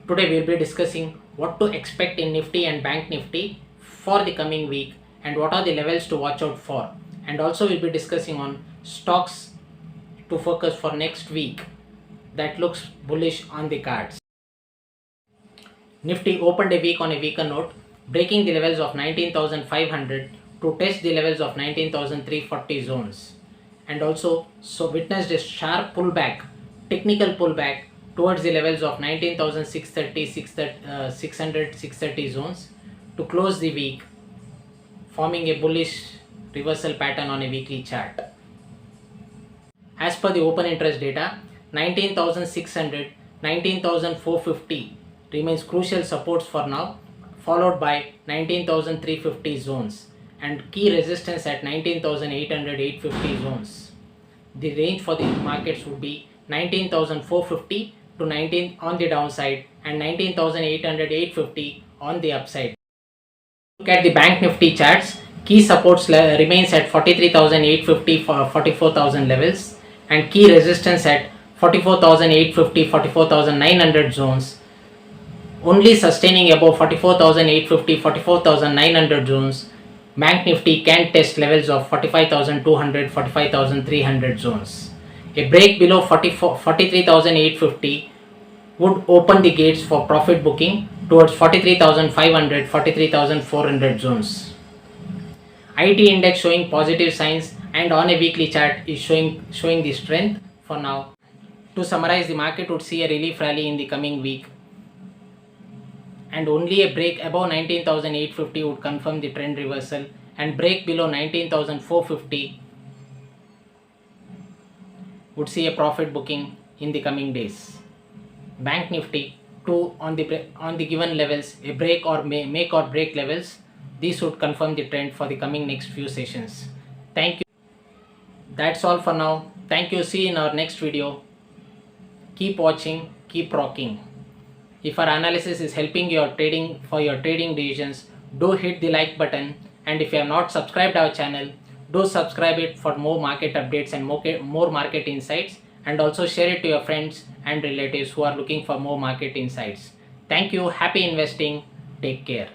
Today we will be discussing what to expect in Nifty and Bank Nifty for the coming week and what are the levels to watch out for. And also we will be discussing on stocks to focus for next week that looks bullish on the cards. Nifty opened a week on a weaker note, breaking the levels of 19,500 to test the levels of 19,340 zones, and also witnessed a sharp pullback, technical pullback towards the levels of 19,630, 600, 630 zones to close the week, forming a bullish reversal pattern on a weekly chart. As per the open interest data, 19,600, 19,450 remains crucial supports for now, followed by 19,350 zones and key resistance at 19,800, 850 zones. The range for the markets would be 19,450 to 19 on the downside and 19,800, 850 on the upside. Look at the Bank Nifty charts. Key supports remains at 43,850 for 44,000 levels and key resistance at 44,850, 44,900 zones. Only sustaining above 44,850, 44,900 zones, Bank Nifty can test levels of 45,200, 45,300 zones. A break below 43,850 would open the gates for profit booking towards 43,500, 43,400 zones. IT index showing positive signs and on a weekly chart is showing the strength for now. To summarize, the market would see a relief rally in the coming week, and only a break above 19,850 would confirm the trend reversal, and break below 19,450 would see a profit booking in the coming days. Bank Nifty too on the given levels, a break or make or break levels, these would confirm the trend for the coming next few sessions. Thank you. That's all for now. Thank you. See you in our next video. Keep watching, keep rocking. If our analysis is helping your trading for your trading decisions, do hit the like button, and if you have not subscribed our channel, do subscribe it for more market updates and more market insights, and also share it to your friends and relatives who are looking for more market insights. Thank you. Happy investing. Take care.